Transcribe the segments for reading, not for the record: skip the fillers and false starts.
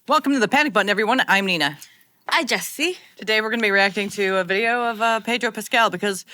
Welcome to the Panic Button, everyone. I'm Nina. Hi, Jesse. Today we're going to be reacting to a video of Pedro Pascal because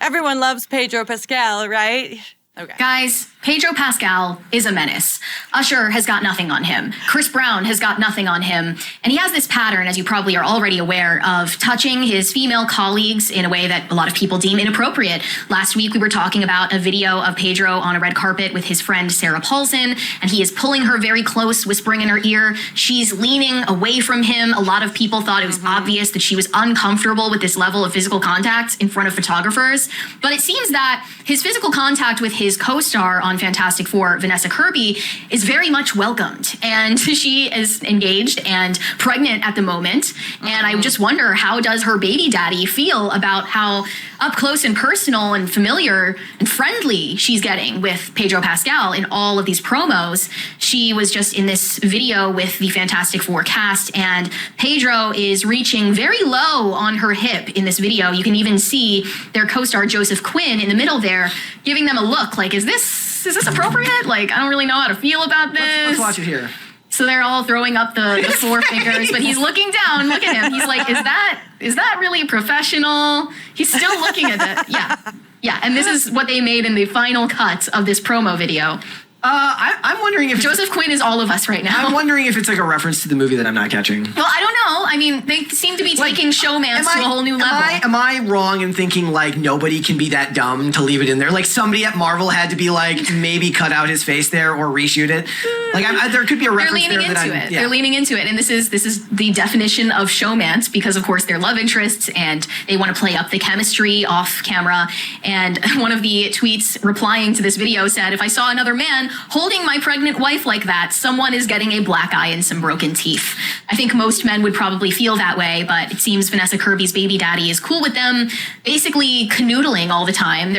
everyone loves Pedro Pascal, right? Okay. Guys, Pedro Pascal is a menace. Usher has got nothing on him. Chris Brown has got nothing on him. And he has this pattern, as you probably are already aware, of touching his female colleagues in a way that a lot of people deem inappropriate. Last week, we were talking about a video of Pedro on a red carpet with his friend Sarah Paulson, and he is pulling her very close, whispering in her ear. She's leaning away from him. A lot of people thought it was obvious that she was uncomfortable with this level of physical contact in front of photographers. But it seems that his physical contact with his co-star on Fantastic Four, Vanessa Kirby, is very much welcomed. And she is engaged and pregnant at the moment. And I just wonder, how does her baby daddy feel about how up close and personal and familiar and friendly she's getting with Pedro Pascal in all of these promos? She was just in this video with the Fantastic Four cast, and Pedro is reaching very low on her hip in this video. You can even see their co-star Joseph Quinn in the middle there, giving them a look like, is this appropriate? Like, I don't really know how to feel about this. Let's watch it here. So they're all throwing up the four fingers, but he's looking down. Look at him. He's like, is that really professional? He's still looking at that. Yeah. And this is what they made in the final cut of this promo video. I'm wondering if Joseph Quinn is all of us right now. I'm wondering if it's like a reference to the movie that I'm not catching. Well, I don't know. I mean, they seem to be taking showmance to a whole new level. Am I wrong in thinking like nobody can be that dumb to leave it in there? Like somebody at Marvel had to be like maybe cut out his face there or reshoot it. Like there could be a reference there. They're leaning into it, and this is the definition of showmance because of course they're love interests and they want to play up the chemistry off camera. And one of the tweets replying to this video said, "If I saw another man holding my pregnant wife like that, someone is getting a black eye and some broken teeth." I think most men would probably feel that way, but it seems Vanessa Kirby's baby daddy is cool with them basically canoodling all the time.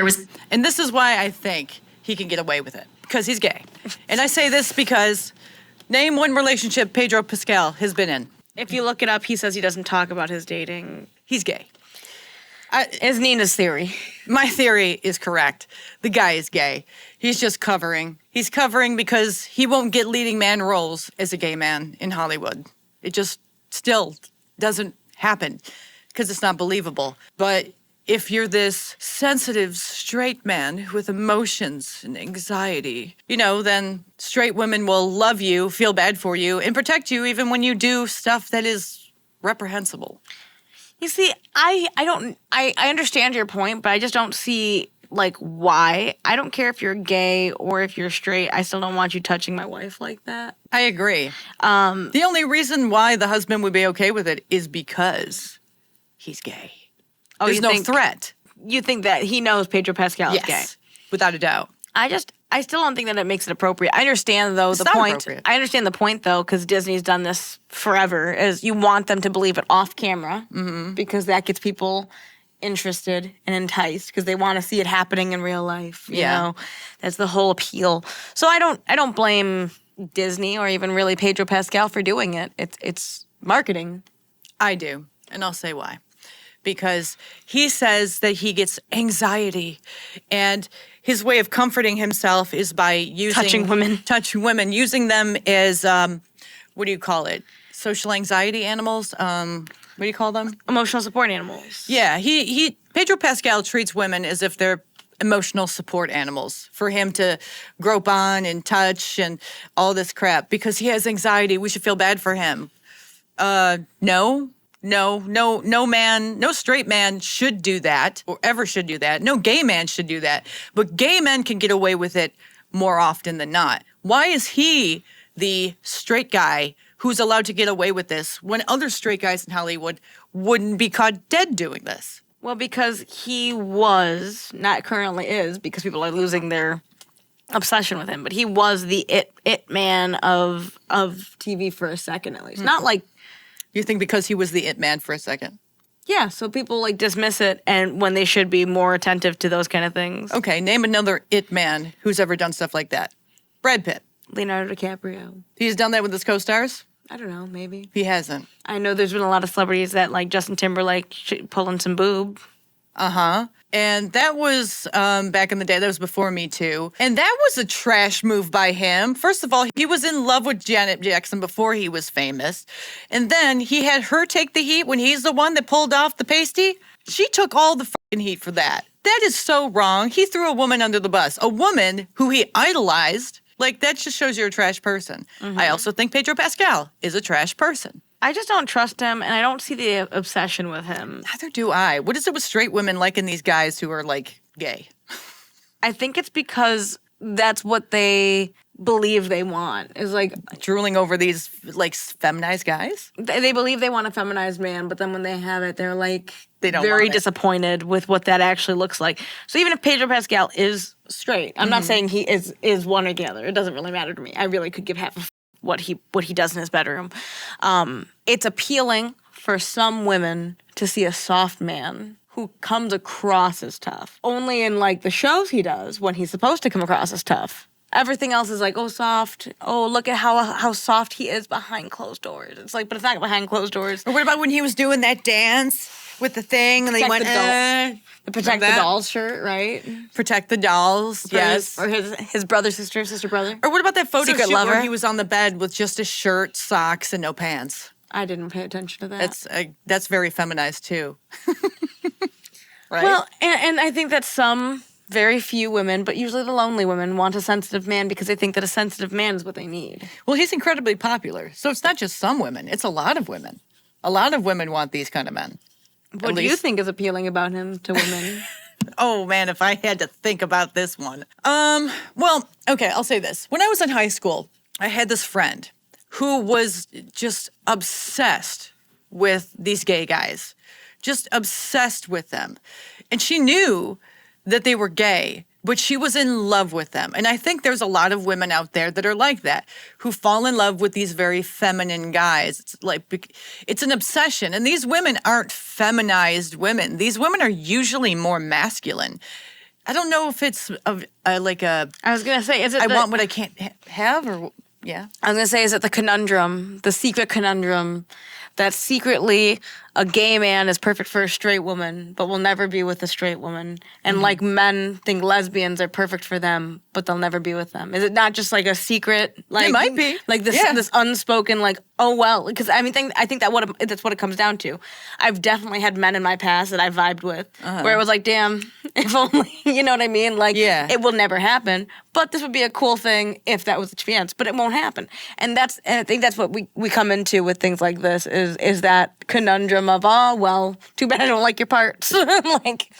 And this is why I think he can get away with it, because he's gay. And I say this because name one relationship Pedro Pascal has been in. If you look it up, he says he doesn't talk about his dating. He's gay. Is Nina's theory. My theory is correct. The guy is gay. He's just covering. He's covering because he won't get leading man roles as a gay man in Hollywood. It just still doesn't happen because it's not believable. But if you're this sensitive straight man with emotions and anxiety, then straight women will love you, feel bad for you, and protect you even when you do stuff that is reprehensible. You see, I understand your point, but I just don't see like why. I don't care if you're gay or if you're straight. I still don't want you touching my wife like that. I agree. The only reason why the husband would be okay with it is because he's gay. Oh, there's no threat. You think that he knows Pedro Pascal is gay? Yes, without a doubt. I still don't think that it makes it appropriate. I understand though the point. I understand the point though, because Disney's done this forever. Is you want them to believe it off camera because that gets people interested and enticed because they want to see it happening in real life. You know, that's the whole appeal. So I don't blame Disney or even really Pedro Pascal for doing it. It's marketing. I do, and I'll say why. Because he says that he gets anxiety, and his way of comforting himself is by touching women, using them as what do you call it? Social anxiety animals. What do you call them? Emotional support animals. Yeah, Pedro Pascal treats women as if they're emotional support animals for him to grope on and touch and all this crap because he has anxiety. We should feel bad for him. No man, no straight man should do that or ever should do that. No gay man should do that. But gay men can get away with it more often than not. Why is he the straight guy who's allowed to get away with this when other straight guys in Hollywood wouldn't be caught dead doing this? Well, because he was, not currently is, because people are losing their obsession with him, but he was the it man of TV for a second at least. Not like... You think because he was the it man for a second? Yeah, so people like dismiss it and when they should be more attentive to those kind of things. Okay, name another it man who's ever done stuff like that. Brad Pitt. Leonardo DiCaprio. He's done that with his co-stars? I don't know, maybe. He hasn't. I know there's been a lot of celebrities that like Justin Timberlake pulling some boob. And that was back in the day. That was before Me Too. And that was a trash move by him. First of all, he was in love with Janet Jackson before he was famous. And then he had her take the heat when he's the one that pulled off the pasty. She took all the fucking heat for that. That is so wrong. He threw a woman under the bus. A woman who he idolized. Like, that just shows you're a trash person. I also think Pedro Pascal is a trash person. I just don't trust him, and I don't see the obsession with him. Neither do I. What is it with straight women liking these guys who are, like, gay? I think it's because that's what they believe they want. Is like drooling over these, like, feminized guys? They believe they want a feminized man, but then when they have it, they're like they don't very want it. Disappointed with what that actually looks like. So even if Pedro Pascal is straight, I'm not saying he is one or the other. It doesn't really matter to me. I really could give half a what he does in his bedroom. It's appealing for some women to see a soft man who comes across as tough. Only in like the shows he does when he's supposed to come across as tough. Everything else is like, oh, soft. Oh, look at how soft he is behind closed doors. It's like, but it's not behind closed doors. Or what about when he was doing that dance with the thing and they went, the Protect the Dolls shirt, right? Protect the Dolls, yes. Or his brother, sister, brother. Or what about that photo Secret shoot lover? where he was on the bed with just a shirt, socks, and no pants? I didn't pay attention to that. That's very feminized too. Right? Well, and I think that some very few women, but usually the lonely women, want a sensitive man because they think that a sensitive man is what they need. Well, he's incredibly popular. So it's not just some women. It's a lot of women. A lot of women want these kind of men. What do you think is appealing about him to women? Oh, man, if I had to think about this one. Well, okay, I'll say this. When I was in high school, I had this friend who was just obsessed with these gay guys. Just obsessed with them. And she knew that they were gay, but she was in love with them. And I think there's a lot of women out there that are like that, who fall in love with these very feminine guys. It's like, it's an obsession. And these women aren't feminized women. These women are usually more masculine. I don't know if it's like a... I was going to say, is it I want what I can't have, or... Yeah. I was going to say, is it the conundrum, the secret conundrum, that secretly a gay man is perfect for a straight woman, but will never be with a straight woman. And like men think lesbians are perfect for them, but they'll never be with them. Is it not just like a secret? Like, it might be. Like this unspoken, like, oh, well, because I think that's what it comes down to. I've definitely had men in my past that I vibed with where it was like, damn, if only, you know what I mean? Like, it will never happen, but this would be a cool thing if that was a chance, but it won't happen. And I think that's what we come into with things like this is that conundrum of, oh, well, too bad I don't like your parts. Like,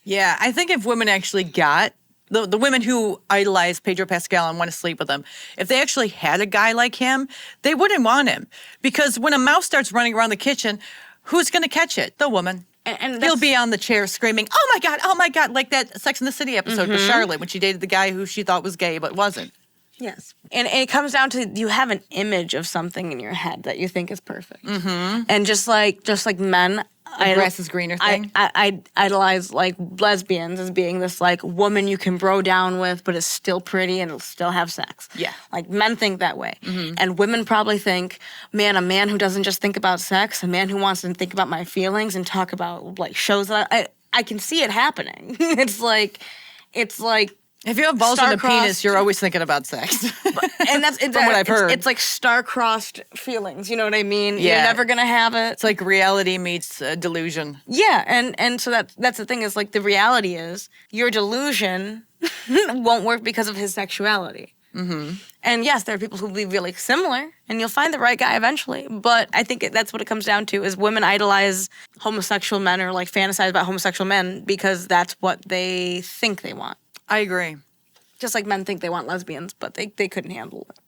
yeah, I think if women actually got the women who idolize Pedro Pascal and want to sleep with him, if they actually had a guy like him, they wouldn't want him. Because when a mouse starts running around the kitchen, who's going to catch it? The woman. And he'll be on the chair screaming, oh my God, like that Sex and the City episode with Charlotte when she dated the guy who she thought was gay but wasn't. Yes. And it comes down to you have an image of something in your head that you think is perfect. And just like men, the grass is greener thing. I idolize like lesbians as being this like woman you can bro down with, but is still pretty and will still have sex. Yeah. Like men think that way. And women probably think, man, a man who doesn't just think about sex, a man who wants to think about my feelings and talk about like shows that I can see it happening. It's like if you have balls and a penis, you're always thinking about sex. And that's from what I've heard. It's like star-crossed feelings. You know what I mean? Yeah. You're never gonna have it. It's like reality meets delusion. Yeah, and so that's the thing is like the reality is your delusion won't work because of his sexuality. And yes, there are people who will be really similar, and you'll find the right guy eventually. But I think that's what it comes down to: is women idolize homosexual men or like fantasize about homosexual men because that's what they think they want. I agree. Just like men think they want lesbians, but they couldn't handle it.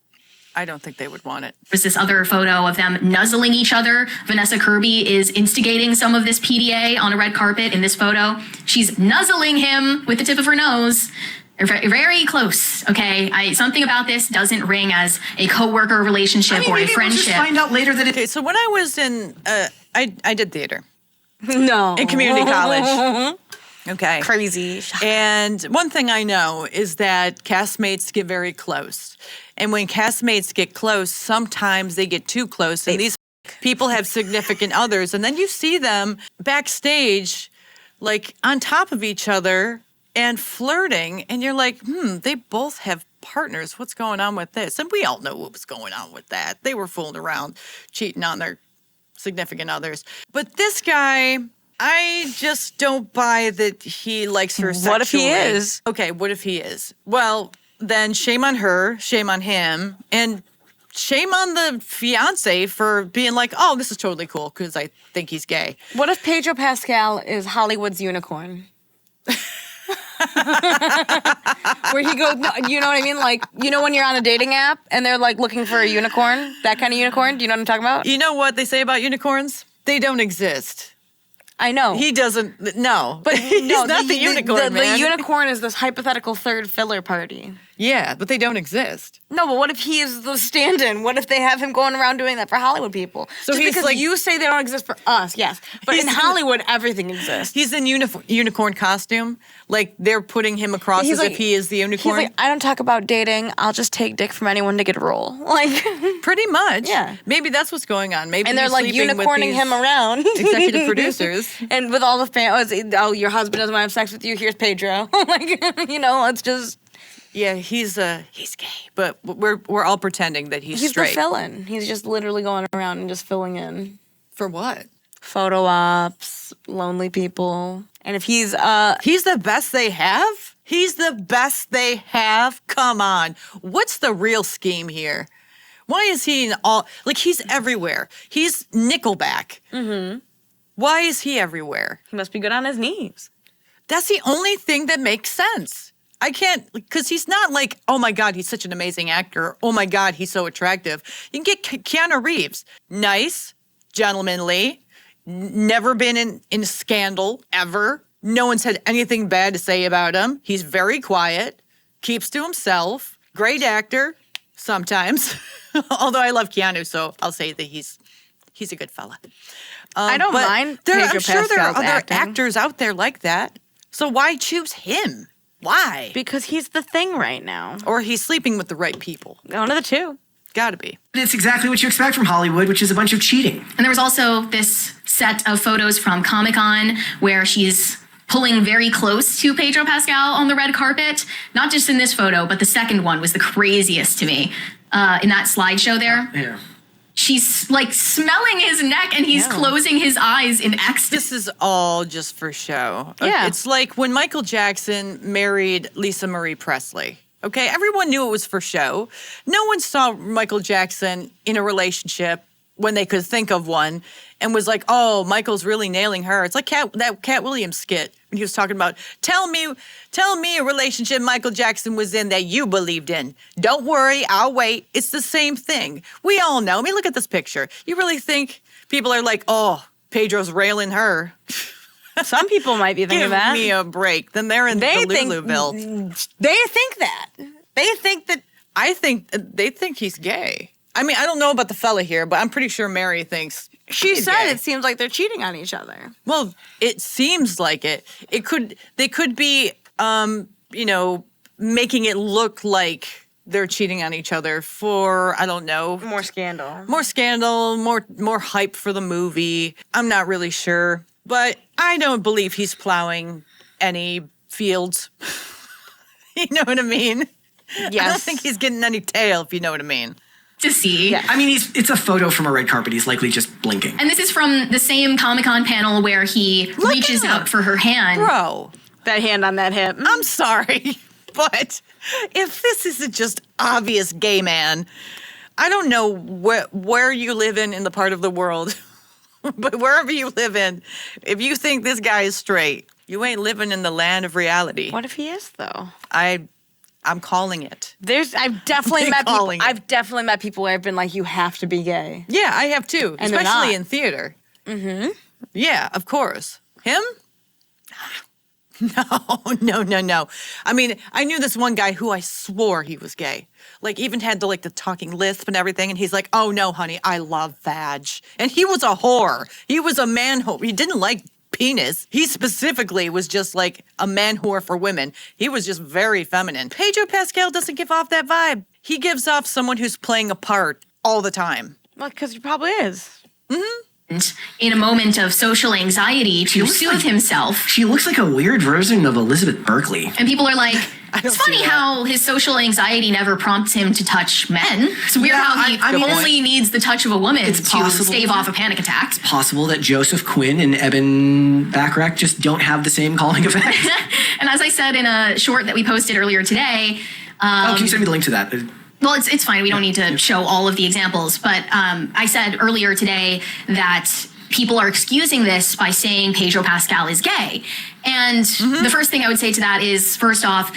I don't think they would want it. There's this other photo of them nuzzling each other. Vanessa Kirby is instigating some of this PDA on a red carpet in this photo. She's nuzzling him with the tip of her nose. They're very close, okay? Something about this doesn't ring as a coworker relationship or a friendship. We'll just find out later that Okay, so when I was in, I did theater. No. In community college. Okay. Crazy. And one thing I know is that castmates get very close. And when castmates get close, sometimes they get too close. And these people have significant others. And then you see them backstage like on top of each other and flirting. And you're like, they both have partners. What's going on with this? And we all know what was going on with that. They were fooling around, cheating on their significant others. But this guy, I just don't buy that he likes her sexually. What if he is? Okay, what if he is? Well, then shame on her, shame on him, and shame on the fiance for being like, oh, this is totally cool because I think he's gay. What if Pedro Pascal is Hollywood's unicorn? Where he goes, no, you know what I mean? Like, you know when you're on a dating app and they're like looking for a unicorn? That kind of unicorn? Do you know what I'm talking about? You know what they say about unicorns? They don't exist. I know. He doesn't, no. But he's no, not the unicorn, man. The unicorn is this hypothetical third filler party. Yeah, but they don't exist. No, but what if he is the stand-in? What if they have him going around doing that for Hollywood people? So Just he's because like, you say they don't exist for us, yes. But in Hollywood, everything exists. He's in unicorn costume. Like, they're putting him across as if he is the unicorn. He's like, I don't talk about dating. I'll just take dick from anyone to get a role. Like, pretty much. Yeah. Maybe that's what's going on. Maybe and they're he's like sleeping with unicorning these him around. executive producers. And with all the fans, oh, your husband doesn't want to have sex with you. Here's Pedro. Like, it's just. Yeah, he's gay, but we're all pretending that he's straight. He's the fill-in. He's just literally going around and just filling in. For what? Photo ops, lonely people. And if he's the best they have? He's the best they have? Come on. What's the real scheme here? Why is he in all, like, he's everywhere. He's Nickelback. Mm-hmm. Why is he everywhere? He must be good on his knees. That's the only thing that makes sense. I can't, because he's not like, oh my God, he's such an amazing actor. Oh my God, he's so attractive. You can get Keanu Reeves. Nice, gentlemanly, never been in a scandal ever. No one's had anything bad to say about him. He's very quiet, keeps to himself, great actor sometimes. Although I love Keanu, so I'll say that he's a good fella. I don't mind Pedro I'm sure there are Pascal's other acting. actors out there like that. So why choose him? Why? Because he's the thing right now. Or he's sleeping with the right people. One of the two. Gotta be. It's exactly what you expect from Hollywood, which is a bunch of cheating. And there was also this set of photos from Comic-Con where she's pulling very close to Pedro Pascal on the red carpet. Not just in this photo, but the second one was the craziest to me. In that slideshow there. Yeah. She's like smelling his neck and he's closing his eyes in ecstasy. This is all just for show. Yeah. It's like when Michael Jackson married Lisa Marie Presley. Okay, everyone knew it was for show. No one saw Michael Jackson in a relationship when they could think of one and was like, oh, Michael's really nailing her. It's like that Cat Williams skit when he was talking about, tell me a relationship Michael Jackson was in that you believed in. Don't worry, I'll wait. It's the same thing. We all know. I mean, look at this picture. You really think people are like, oh, Pedro's railing her? Some people might be thinking Give that. me a break. Then they're in Deluluville. They think that. They think that. I think they think he's gay. I mean, I don't know about the fella here, but I'm pretty sure Mary thinks She he's said gay. it seems like they're cheating on each other. Well, it seems like it. They could be, making it look like they're cheating on each other for, I don't know. More scandal. More hype for the movie. I'm not really sure. But I don't believe he's plowing any fields. You know what I mean? Yes. I don't think he's getting any tail, if you know what I mean. To see. Yeah. I mean, it's a photo from a red carpet. He's likely just blinking. And this is from the same Comic-Con panel where he reaches at him. out for her hand. Bro, That hand on that hip. I'm sorry, but if this isn't just obvious gay man, I don't know where you live in the part of the world, but wherever you live in, if you think this guy is straight, you ain't living in the land of reality. What if he is though? I'm calling it. I've definitely met people. calling it. I've definitely met people where I've been like, you have to be gay. Yeah, I have too, And they're especially not. in theater. Mm-hmm. Yeah, of course. Him? No. I mean, I knew this one guy who I swore he was gay. Like, even had the talking lisp and everything. And he's like, oh, no, honey, I love vag. And he was a whore. He was a man whore. He didn't like penis. He specifically was just like a man whore for women. He was just very feminine. Pedro Pascal doesn't give off that vibe. He gives off someone who's playing a part all the time. Well, because he probably is. in a moment of social anxiety to soothe himself. She looks like a weird version of Elizabeth Berkley. And people are like, it's funny how his social anxiety never prompts him to touch men. It's weird how he only needs the touch of a woman to stave off a panic attack. It's possible that Joseph Quinn and Eben Backrack just don't have the same calling effect. And as I said in a short that we posted earlier today... can you send me the link to that? Well, it's fine. We don't need to show all of the examples. But I said earlier today that people are excusing this by saying Pedro Pascal is gay. And the first thing I would say to that is, first off,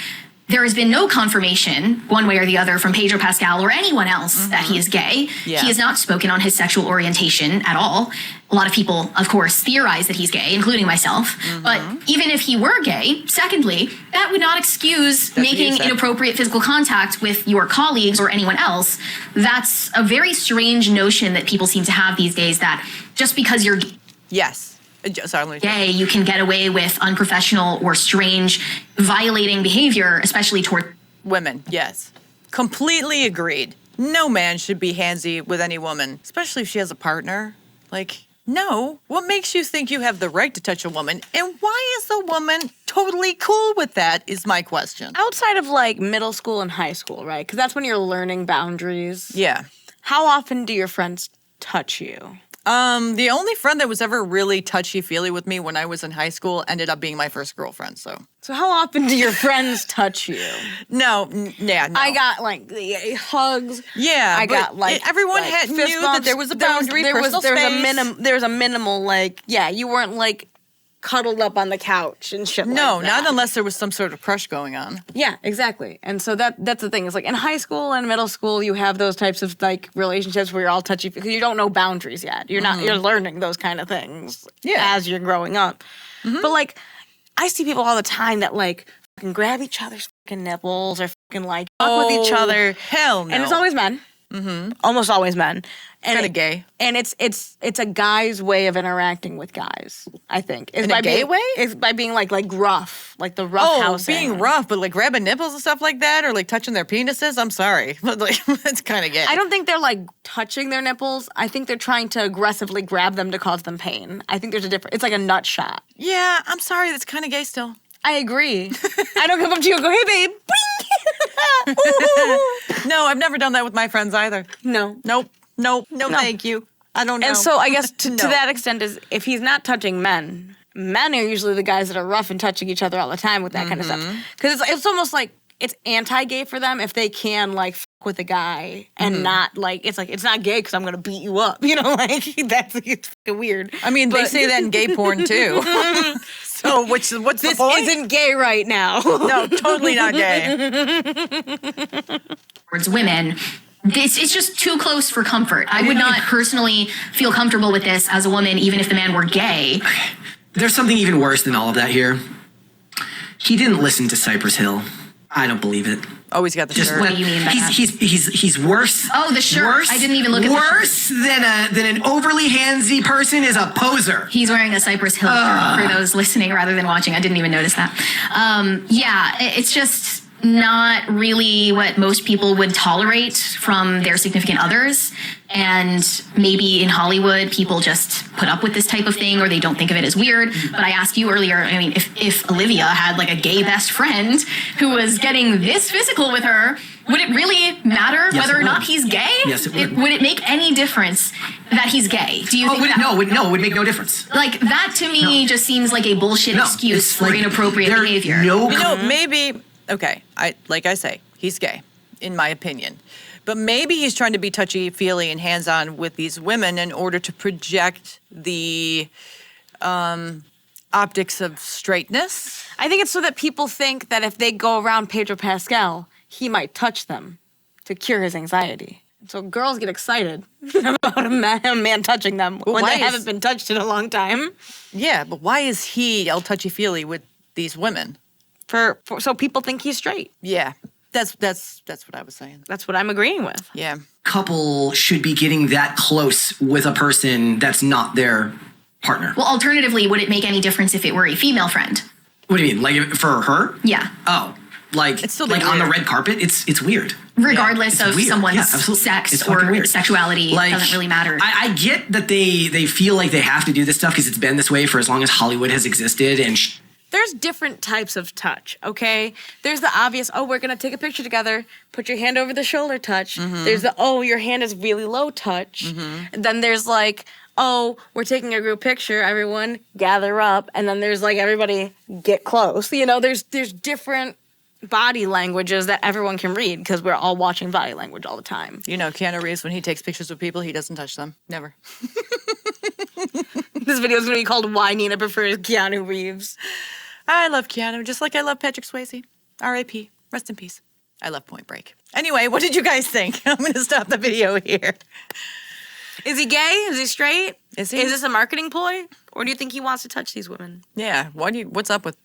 there has been no confirmation one way or the other from Pedro Pascal or anyone else that he is gay. Yeah. He has not spoken on his sexual orientation at all. A lot of people, of course, theorize that he's gay, including myself. But even if he were gay, secondly, that would not excuse making inappropriate physical contact with your colleagues or anyone else. That's a very strange notion that people seem to have these days, that just because you're gay, you can get away with unprofessional or strange, violating behavior, especially toward women. Yes. Completely agreed. No man should be handsy with any woman, especially if she has a partner. Like, no. What makes you think you have the right to touch a woman? And why is the woman totally cool with that is my question. Outside of like middle school and high school, right? Because that's when you're learning boundaries. Yeah. How often do your friends touch you? The only friend that was ever really touchy-feely with me when I was in high school ended up being my first girlfriend, so. So how often do your friends touch you? No. I got, like, the hugs. Yeah, I got, like, everyone like, knew fist that bumps. there was a boundary, there was a minimal, like, yeah, you weren't, like, cuddled up on the couch and shit like that. No, not unless there was some sort of crush going on. Yeah, exactly. And so that's the thing. It's like in high school and middle school, you have those types of like relationships where you're all touchy because you don't know boundaries yet. You're not. You're learning those kind of things as you're growing up. But like, I see people all the time that like fucking grab each other's fucking nipples or fucking like fuck with each other. Hell no. And it's always men. Almost always men. And kind of gay. And it's a guy's way of interacting with guys, I think. In a gay way? It's by being like gruff, like the rough housing. Being rough, but like grabbing nipples and stuff like that, or like touching their penises. I'm sorry, but like that's kind of gay. I don't think they're like touching their nipples. I think they're trying to aggressively grab them to cause them pain. I think there's a difference. It's like a nut shot. Yeah, I'm sorry. That's kind of gay still. I agree. I don't come up to you and go, hey, babe. No, I've never done that with my friends either. No. Nope. No, thank you. I don't know. And so I guess to that extent is if he's not touching men are usually the guys that are rough and touching each other all the time with that kind of stuff. Because it's almost like it's anti-gay for them if they can like fuck with a guy and not like it's not gay because I'm gonna beat you up. You know, like it's fucking weird. I mean, they say that in gay porn too. So what's the point? This isn't gay right now. No, totally not gay. Towards women. It's just too close for comfort. I would not personally feel comfortable with this as a woman, even if the man were gay. There's something even worse than all of that here. He didn't listen to Cypress Hill. I don't believe it. Oh, he's got the shirt. What do you mean by that? He's worse. Oh, the shirt. Worse, I didn't even look at the shirt. Worse than an overly handsy person is a poser. He's wearing a Cypress Hill shirt for those listening rather than watching. I didn't even notice that. It's just not really what most people would tolerate from their significant others. And maybe in Hollywood, people just put up with this type of thing or they don't think of it as weird. But I asked you earlier, I mean, if Olivia had like a gay best friend who was getting this physical with her, would it really matter whether or not he's gay? Yes, it would. Would it make any difference that he's gay? Do you think that? No, it would make no difference. Like, that to me just seems like a bullshit excuse for inappropriate behavior. Maybe... Okay, like I say, he's gay, in my opinion. But maybe he's trying to be touchy-feely and hands-on with these women in order to project the optics of straightness. I think it's so that people think that if they go around Pedro Pascal, he might touch them to cure his anxiety. So girls get excited about a man touching them when they haven't been touched in a long time. Yeah, but why is he all touchy-feely with these women? So people think he's straight. Yeah, that's what I was saying. That's what I'm agreeing with. Yeah. Couple should be getting that close with a person that's not their partner. Well, alternatively, would it make any difference if it were a female friend? What do you mean? Like for her? Yeah. Oh. like It's still like on the weird. red carpet, it's weird. Regardless It's of weird. someone's Yeah, absolutely. sex It's fucking or weird. sexuality, Like, it doesn't really matter. I get that they feel like they have to do this stuff because it's been this way for as long as Hollywood has existed, and There's different types of touch, okay? There's the obvious, oh, we're going to take a picture together, put your hand over the shoulder touch. There's the, oh, your hand is really low touch. And then there's like, oh, we're taking a group picture, everyone gather up. And then there's like, everybody get close. You know, there's different body languages that everyone can read because we're all watching body language all the time. You know, Keanu Reeves, when he takes pictures with people, he doesn't touch them. Never. This video is going to be called Why Nina Prefers Keanu Reeves. I love Keanu, just like I love Patrick Swayze. R.I.P. Rest in peace. I love Point Break. Anyway, what did you guys think? I'm going to stop the video here. Is he gay? Is he straight? Is he? Is this a marketing ploy? Or do you think he wants to touch these women? Yeah. What's up with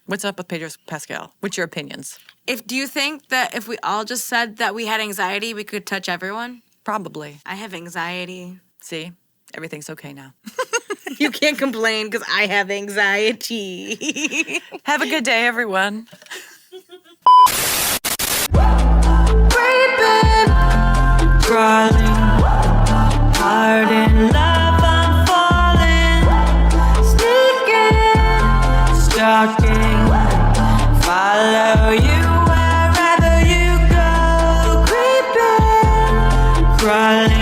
Pedro Pascal? What's your opinions? Do you think that if we all just said that we had anxiety, we could touch everyone? Probably. I have anxiety. See, everything's okay now. You can't complain because I have anxiety. Have a good day, everyone. Crawling hard in love, I'm falling, sneaking, stalking, follow you wherever you go, creeping, crawling.